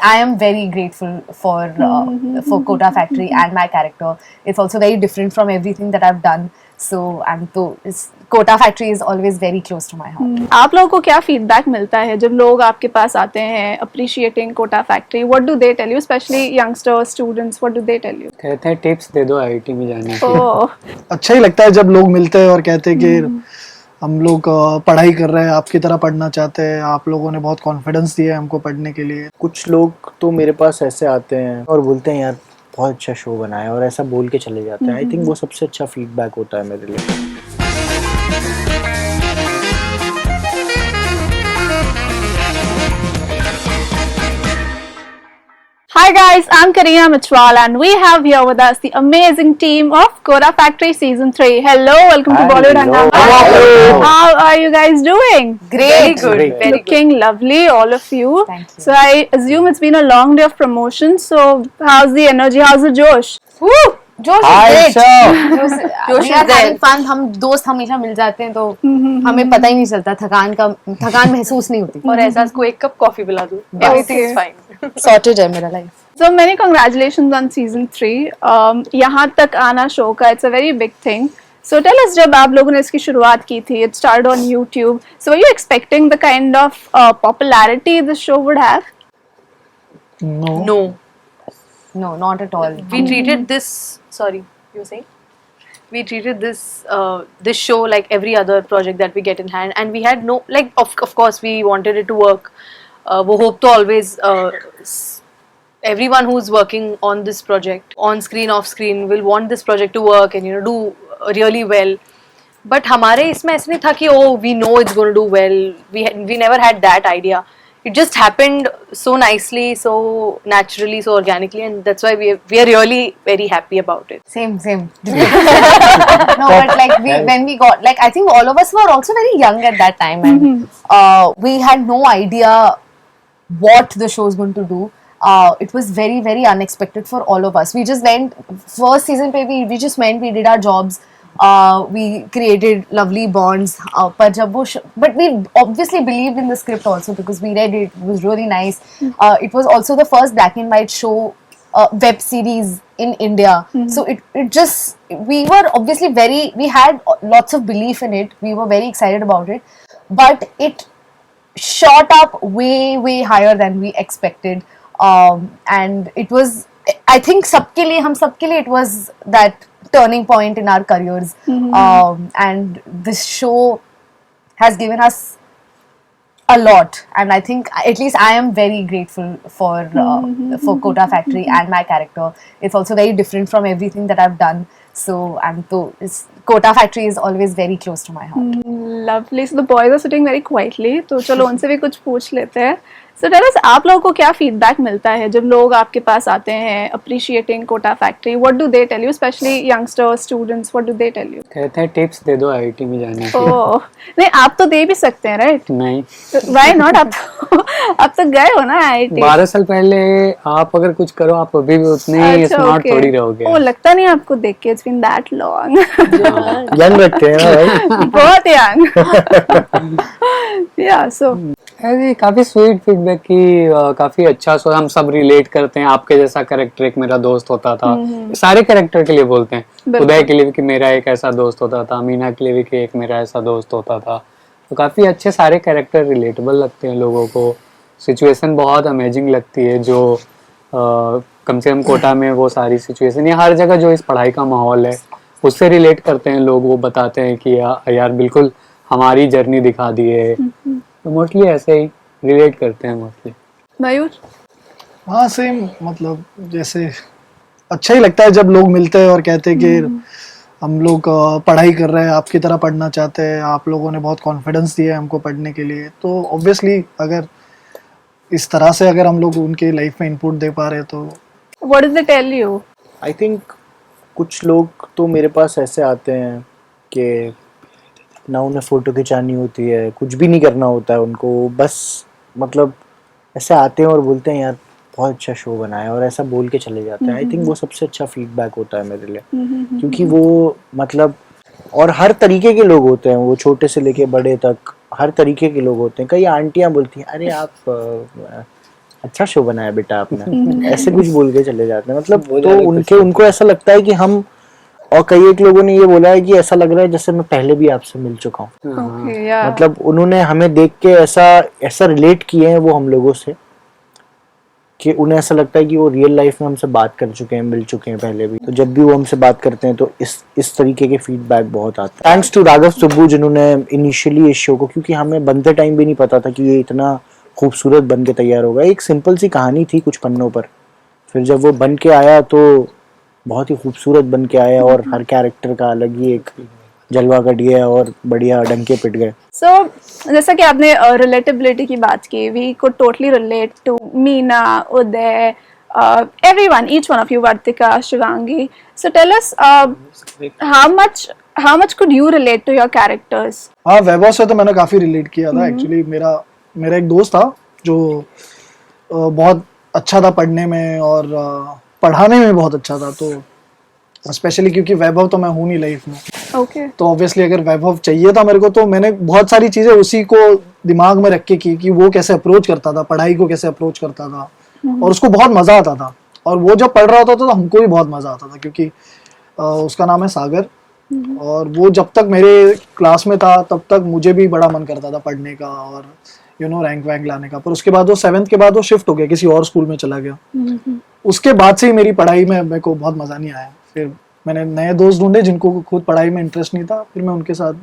I am very grateful for Kota Factory and my character. It's also very different from everything that I've done. So Kota Factory is always very close to my heart. आप लोगों को क्या feedback मिलता है जब लोग आपके पास आते हैं appreciating Kota factory? What do they tell you, specially youngsters, students, what do they tell you? कहते हैं टिप्स दे दो आईआईटी में जाने की। ओह, अच्छा ही लगता है जब लोग मिलते हैं और कहते हैं कि हम लोग पढ़ाई कर रहे हैं, आपकी तरह पढ़ना चाहते हैं, आप लोगों ने बहुत कॉन्फिडेंस दिया है हमको पढ़ने के लिए। कुछ लोग तो मेरे पास ऐसे आते हैं और बोलते हैं यार बहुत अच्छा शो बनाया, और ऐसा बोल के चले जाते हैं। आई थिंक वो सबसे अच्छा फीडबैक होता है मेरे लिए। Hi guys, I'm Karina Mitchwal and we have here with us the amazing team of Kota Factory Season 3. Hello, welcome to Bollywood Hungama. Hello. How are you guys doing? Great, Great. very Looking lovely, all of you. Thank you. So I assume it's been a long day of promotion. So how's the energy? How's the Josh? Woo! जोश Hi, is sir. great. We are having fun. हम दोस्त हमेशा मिल जाते हैं तो हमें पता ही नहीं चलता, थकान महसूस नहीं होती। और एहसास को एक कप कॉफी पिला दूं, एवरीथिंग इज फाइन। सॉर्टेड है मेरा life. So many congratulations on season 3. यहाँ तक आना शो का it's a very big thing. So tell us, जब आप लोगों ने इसकी शुरुआत की थी, it started on YouTube. So were you expecting the kind of popularity this show would have? No, No, not at all. we treated this. Sorry, you were saying? We treated this show like every other project that we get in hand, and we had no like. Of course, we wanted it to work. We hope to always. Everyone who's working on this project, on screen, off screen, will want this project to work and do really well. But हमारे इसमें ऐसे नहीं था कि we know it's going to do well. We never had that idea. It just happened so nicely, so naturally, so organically, and that's why we are really very happy about it. Same. No, but like when we got, like, I think all of us were also very young at that time, and we had no idea what the show is going to do. It was very, very unexpected for all of us. We just went first season pe we just went, we did our jobs, we created lovely bonds, but we obviously believed in the script also because we read it. It was really nice. It was also the first black and white show web series in India. So it just, we were obviously we had lots of belief in it. We were very excited about it, but it shot up way higher than we expected. And it was, I think हम सबके लिए it was that turning point in our careers. And this show has given us a lot, and I think at least I am very grateful for Kota Factory and my character. It's also very different from everything that I've done. So Kota Factory is always very close to my heart. Lovely. So the boys are sitting very quietly. तो चलो उनसे भी कुछ पूछ लेते हैं. So tell us, आप लोगों को क्या फीडबैक मिलता है जब लोग आपके पास आते हैं appreciating Kota factory? What do they tell you, specially youngsters, students, what do they tell you? कहते हैं टिप्स दे दो आईआईटी में जाने की। ओह, नहीं, आप तो दे भी सकते हैं, राइट? नहीं, व्हाई नॉट? आप तो गए हो ना आईआईटी। 12 साल पहले आप अगर कुछ करो, आप अभी भी उतने ही स्मार्ट थोड़ी रहोगे। ओ, लगता नहीं आपको देख के it's been that long. Young लगते हैं ना भाई। बहुत यंग। या सो अरे काफी स्वीट फीडबैक की, काफी अच्छा। सो हम सब रिलेट करते हैं। आपके जैसा कैरेक्टर एक मेरा दोस्त होता था, सारे कैरेक्टर के लिए बोलते हैं। उदय के लिए भी कि मेरा एक ऐसा दोस्त होता था, मीना के लिए भी कि एक मेरा ऐसा दोस्त होता था। तो काफी अच्छे सारे कैरेक्टर रिलेटेबल लगते हैं लोगों को। सिचुएशन बहुत अमेजिंग लगती है, जो कम से कम कोटा में वो सारी सिचुएशन या हर जगह जो इस पढ़ाई का माहौल है उससे रिलेट करते हैं लोग। वो बताते हैं कि यार बिल्कुल हमारी जर्नी दिखा दी है। तो मोस्टली ऐसे ही रिलेट करते हैं मोस्टली। मयूर? हाँ, सेम, मतलब जैसे अच्छा ही लगता है जब लोग मिलते हैं और कहते हैं कि हम लोग पढ़ाई कर रहे हैं, आपकी तरह पढ़ना चाहते हैं, आप लोगों ने बहुत कॉन्फिडेंस दिया है हमको पढ़ने के लिए। तो ऑब्वियसली अगर इस तरह से अगर हम लोग उनके लाइफ में इनपुट दे पा रहे हैं तो what do they tell you? I think कुछ लोग तो मेरे पास ऐसे आते हैं कि ना उन्हें फ़ोटो खिंचानी होती है, कुछ भी नहीं करना होता है उनको, बस मतलब ऐसे आते हैं और बोलते हैं यार बहुत अच्छा शो बनाया, और ऐसा बोल के चले जाते हैं। आई थिंक वो सबसे अच्छा फीडबैक होता है मेरे लिए, क्योंकि वो मतलब, और हर तरीके के लोग होते हैं, वो छोटे से लेके बड़े तक हर तरीके के लोग होते हैं। कई आंटियां बोलती हैं अरे आप अच्छा शो बनाया बेटा आपने, ऐसे कुछ बोल के चले जाते हैं मतलब। वो तो ज्यादा उनके खुशी उनको ऐसा लगता है कि हम, और कई एक लोगों ने ये बोला है कि ऐसा लग रहा है जैसे मैं पहले भी आपसे मिल चुका हूँ। Okay, yeah. मतलब उन्होंने हमें देख के ऐसा रिलेट किए हैं वो हम लोगों से, कि उन्हें ऐसा लगता है कि वो रियल लाइफ में हमसे बात कर चुके हैं, मिल चुके हैं पहले भी। तो जब भी वो हमसे बात करते हैं तो इस तरीके के फीडबैक बहुत आते हैं। थैंक्स टू राघव सुब्बू जिन्होंने इनिशियली इस शो को, क्योंकि हमें बनते टाइम भी नहीं पता था कि ये इतना खूबसूरत बन के तैयार होगा। एक सिंपल सी कहानी थी कुछ पन्नों पर, फिर जब वो बन के आया तो बहुत ही खूबसूरत बन के आया, और हर कैरेक्टर का अलग ही एक जलवा कट गया और बढ़िया डंके पिट गए। So, जैसा कि आपने रिलेटेबिलिटी की बात की, we could totally relate to Meena, Uday, everyone, each one of you, Vartika, Shivangi. So tell us, how much could you relate to your characters? हाँ, वैभव से तो मैंने काफी रिलेट किया था एक्चुअली। मेरा एक दोस्त था जो बहुत अच्छा था पढ़ने में और पढ़ाने में बहुत अच्छा था, तो स्पेशली क्योंकि वैभव तो मैं हूँ नहीं लाइफ में, Okay. तो ऑब्वियसली अगर वैभव चाहिए था मेरे को, तो मैंने बहुत सारी चीजें उसी को दिमाग में रख के की कि वो कैसे अप्रोच करता था, पढ़ाई को कैसे अप्रोच करता था, और उसको बहुत मजा आता था। और वो जब पढ़ रहा होता था तो हमको भी बहुत मजा आता था, क्योंकि उसका नाम है सागर, और वो जब तक मेरे क्लास में था तब तक मुझे भी बड़ा मन करता था पढ़ने का और रैंक वैंक लाने का। पर उसके बाद वो 7th के बाद वो शिफ्ट हो गया, किसी और स्कूल में चला गया। उसके बाद से ही मेरी पढ़ाई में मेरे को बहुत मजा नहीं आया। फिर मैंने नए दोस्त ढूंढे जिनको खुद पढ़ाई में इंटरेस्ट नहीं था, फिर मैं उनके साथ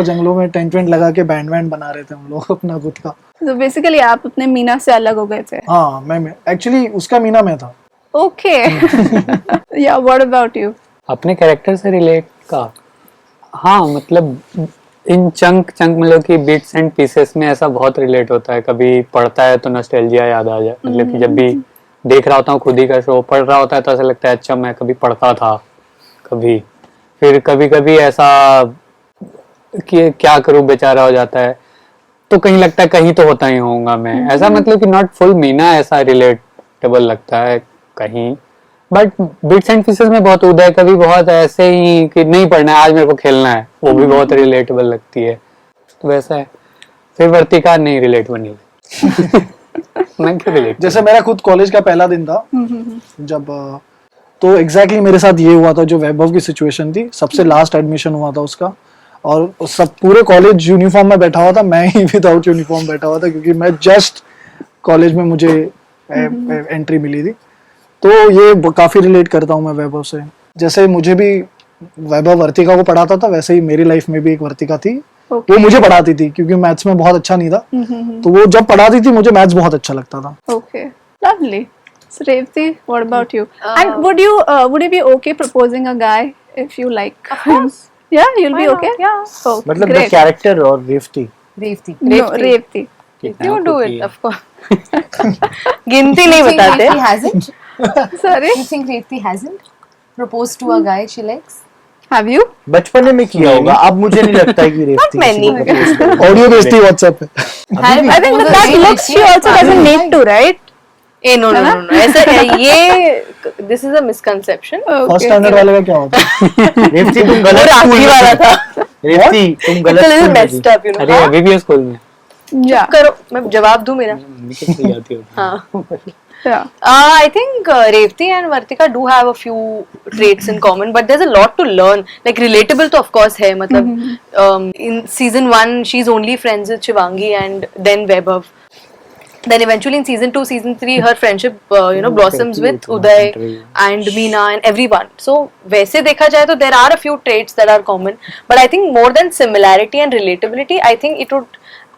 जंगलों में टेंट वेंट लगा के बैंड वैंड बना रहे थे हम लोग अपना खुद का। So basically आप अपने मीना से अलग हो गए थे। हाँ, मैं एक्चुअली उसका मीना में था। Okay. Yeah, what about you? अपने कैरेक्टर से रिलेट का, हाँ मतलब इन चंक मतलब कि बिट्स एंड पीसेस में ऐसा बहुत रिलेट होता है। कभी पढ़ता है तो नॉस्टैल्जिया याद आ जाए, मतलब कि जब भी देख रहा होता हूँ खुद ही का शो, पढ़ रहा होता है तो ऐसा लगता है अच्छा मैं कभी पढ़ता था कभी। फिर कभी ऐसा कि क्या करूँ बेचारा हो जाता है, तो कहीं लगता है कहीं तो होता ही होऊंगा मैं ऐसा, मतलब कि नॉट फुल मीना ऐसा रिलेटेबल लगता है कहीं, बट बिट्स एंड पीसेस में बहुत उदय कभी बहुत ऐसे ही कि नहीं पढ़ना है आज मेरे को खेलना है, वो भी बहुत रिलेटेबल लगती है, तो वैसा है। फिर वर्तिका नहीं रिलेट बनी मैं क्यों रिलेट, जैसे मेरा खुद कॉलेज का पहला दिन था जब, तो एग्जैक्टली मेरे साथ ये हुआ था जो वैभव की सिचुएशन थी। सबसे लास्ट एडमिशन हुआ था उसका, और सब पूरे कॉलेज यूनिफॉर्म में बैठा हुआ था, मैं ही विदाउट यूनिफॉर्म बैठा हुआ था, क्योंकि मैं जस्ट कॉलेज में मुझे एंट्री मिली थी। तो ये काफी रिलेट करता हूँ मैं वैभव से। जैसे मुझे भी वैभव वर्तिका को पढ़ाता था, वैसे ही मेरी लाइफ में भी एक वर्तिका थी। Okay. वो मुझे पढ़ाती थी क्योंकि मैथ्स में बहुत अच्छा नहीं था, तो वो जब पढ़ाती थी मुझे मैथ्स बहुत अच्छा लगता था। Okay, lovely. So Revati, what about you? And would you be okay proposing a guy if you like? Of course. Yeah, you'll Why be not? okay. Yeah. Oh, मतलब द great. कैरेक्टर और Revati. Revati. No, Revati. You do it, of course. गिनती नहीं बताते। Revati hasn't? Sorry, You think Revati hasn't proposed to a guy she likes? have you? बचपन में किया होगा, अब मुझे नहीं लगता है कि रेवती Not किसी को many. propose करेगी। ऑडियो भेजती है व्हाट्सएप पे। I think with that looks she also doesn't need to, right? No. ऐसा ये this is a misconception. First standard वाले का क्या होता है? रेवती तुम वो गलत राखी स्कूल वाला में था। थी। रेवती तुम It's गलत a little स्कूल में messed थी। up, you know. अरे अभी भी है स्कूल में Yeah. करो, मैं जवाब दूं मेरा। हाँ। Yeah. I think Revati and Vartika do have a few traits in common, but there's a lot to learn. Like relatable तो of course है, मतलब in season 1 she's only friends with Shivangi and then Vaibhav. Then eventually in season 2, season 3 her friendship blossoms with Uday and Meena and everyone. So वैसे देखा जाए तो there are a few traits that are common, but I think more than similarity and relatability,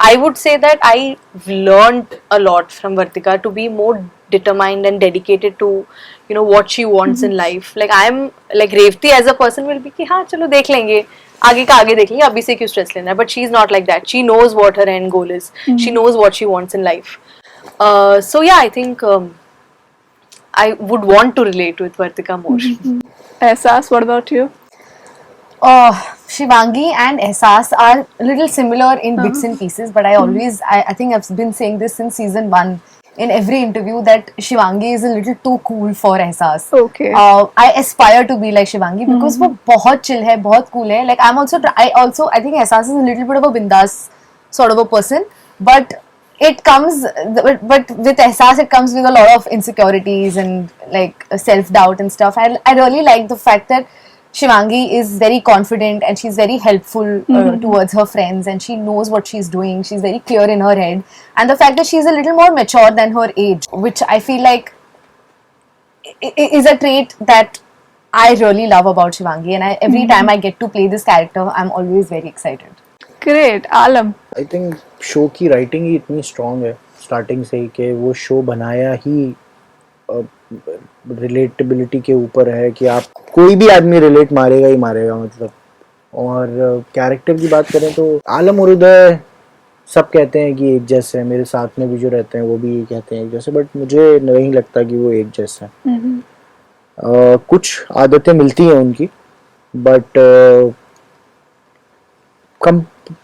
I would say that I've learned a lot from Vartika to be more determined and dedicated to what she wants in life. Like I'm like Revati as a person will be कि हाँ चलो देख लेंगे, आगे का आगे देख लेंगे, अभी से क्यों स्ट्रेस लेना है, but she's not like that. She knows what her end goal is. She knows what she wants in life. So yeah, I think I would want to relate with Vartika more. Ehsas, what about you? Shivangi and Ehsas are a little similar in bits and pieces, but I think I've been saying this since season 1 in every interview that Shivangi is a little too cool for Ehsas. Okay. I aspire to be like Shivangi because वो बहुत chill है, बहुत cool है. Like I think Ehsas is a little bit of a bindas sort of a person, but it comes, but with Ehsaas it comes with a lot of insecurities and like self-doubt and stuff. I really like the fact that Shivangi is very confident and she's very helpful towards her friends, and she knows what she's doing. She's very clear in her head, and the fact that she's a little more mature than her age, which I feel like is a trait that I really love about Shivangi, and every time I get to play this character, I'm always very excited. Great. Alam. I think show की writing ही इतनी strong है starting से ही कि वो show बनाया ही relatability के ऊपर है कि आप कोई भी आदमी रिलेट मारेगा ही मारेगा मतलब। और कैरेक्टर की बात करें तो आलम और उदय सब कहते हैं कि एक जैसे हैं, मेरे साथ में भी जो रहते हैं वो भी कहते हैं एक जैसे, बट मुझे नहीं लगता कि वो एक जैसे हैं। कुछ आदतें मिलती हैं उनकी, बट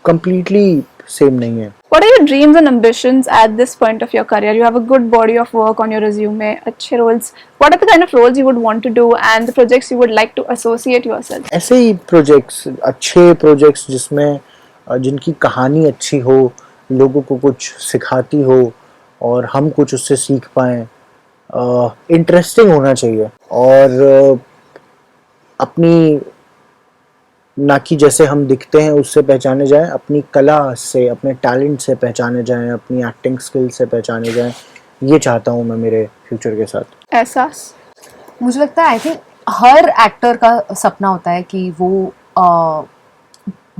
completely सेम नहीं है। What are your dreams and ambitions at this point of your career? You have a good body of work on your resume, अच्छे roles. What are the kind of roles you would want to do and the projects you would like to associate yourself? ऐसे ही projects, अच्छे projects जिसमें जिनकी कहानी अच्छी हो, लोगों को कुछ सिखाती हो और हम कुछ उससे सीख पाएं, इंटरेस्टिंग होना चाहिए। और अपनी ना कि जैसे हम दिखते हैं उससे पहचाने जाएं, अपनी कला से, अपने टैलेंट से पहचाने जाएं, अपनी एक्टिंग स्किल से पहचाने जाएं। ये चाहता हूँ मैं मेरे फ्यूचर के साथ। एहसास। मुझे लगता है आई थिंक हर एक्टर का सपना होता है कि वो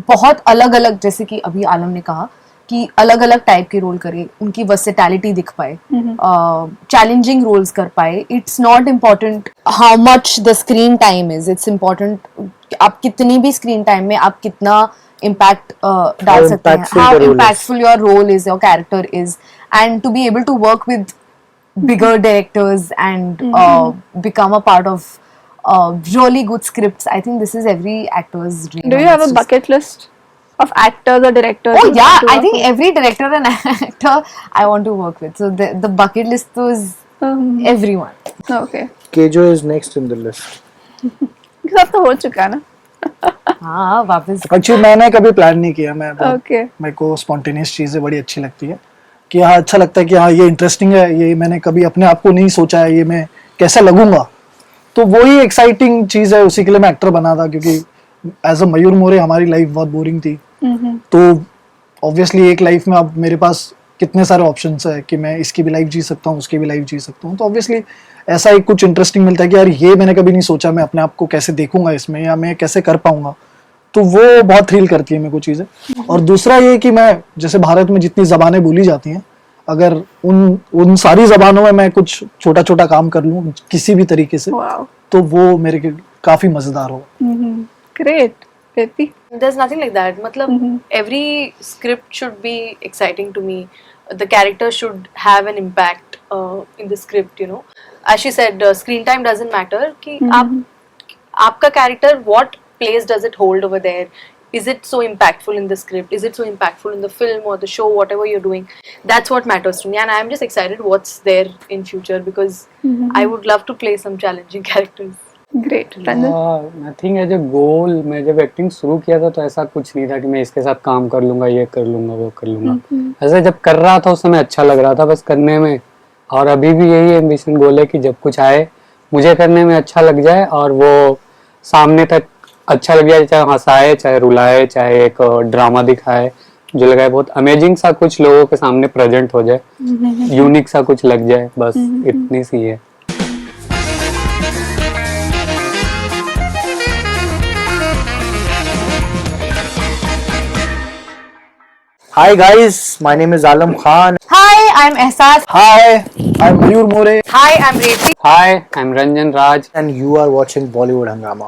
बहुत अलग अलग, जैसे कि अभी आलम ने कहा कि अलग अलग टाइप के रोल करे, उनकी वर्सेटैलिटी दिख पाए, चैलेंजिंग रोल्स कर पाए। It's not important how much the screen time is, it's important आप कितनी भी स्क्रीन टाइम में आप कितना इम्पैक्ट डाल सकते हैं, how impactful your role is, your character is, and to be able to work with bigger directors and become a part of really good scripts. I think this is every actor's dream. Do you have a bucket list of actors or directors? Oh you yeah, want to I work think with? every director and actor I want to work with. So the bucket list is everyone. Okay. KJo is next in the list. Because आपका हो चुका है ना? हाँ वापस actually मैंने कभी plan नहीं किया, मैं Okay. मेरे को स्पॉन्टेनियस चीजें बड़ी अच्छी लगती है कि हाँ अच्छा लगता है कि हाँ ये इंटरेस्टिंग है, ये मैंने कभी अपने आप को नहीं सोचा है ये मैं कैसा लगूंगा, तो वही एक्साइटिंग चीज है, उसी के लिए मैं एक्टर बना था। क्योंकि एज अ मयूर मोरे हमारी लाइफ बहुत बोरिंग थी, तो ऑब्वियसली एक लाइफ में अब मेरे पास कितने सारे ऑप्शंस है कि मैं इसकी भी लाइफ जी सकता हूँ, उसकी भी लाइफ जी सकता हूँ, तो ऑब्वियसली ऐसा एक कुछ इंटरेस्टिंग मिलता है कि यार ये मैंने कभी नहीं सोचा, मैं अपने आप को कैसे देखूंगा इसमें या मैं कैसे कर पाऊंगा, तो वो बहुत थ्रिल करती है मेरे को चीजें। और दूसरा ये कि मैं जैसे भारत में जितनी जबानें बोली जाती हैं, अगर उन सारी जबानों में मैं कुछ छोटा छोटा काम कर लूँ किसी भी तरीके से, Wow. तो वो मेरे के काफी मजेदार होगा। Great. Preeti? There's nothing like that. Matlab, every script should be exciting to me. The character should have an impact in the script, you know. As she said, screen time doesn't matter. कि आपका character, what place does it hold over there? Is it so impactful in the script? Is it so impactful in the film or the show, whatever you're doing? That's what matters to me, and I'm just excited what's there in future because I would love to play some challenging characters. Great. Ranjan? Nothing as a goal. मैं जब acting शुरू किया था तो ऐसा कुछ नहीं था कि मैं इसके साथ काम कर लूंगा, ये कर लूंगा, वो कर लूंगा। ऐसे जब कर रहा था उस समय अच्छा लग रहा था बस करने में, और अभी भी यही एम्बिशन गोल है कि जब कुछ आए मुझे करने में अच्छा लग जाए और वो सामने तक अच्छा लग जाए, चाहे हंसाए, चाहे रुलाए, चाहे एक ड्रामा दिखाए, जो लगाए बहुत अमेजिंग सा कुछ लोगों के सामने प्रेजेंट हो जाए, यूनिक सा कुछ लग जाए, बस इतनी सी है। Hi guys, my name is Alam Khan. Hi, I'm Ehsaas. Hi I am Mayur more. Hi, I'm Reti. Hi, I am Ranjan Raj. And you are watching Bollywood Hangama.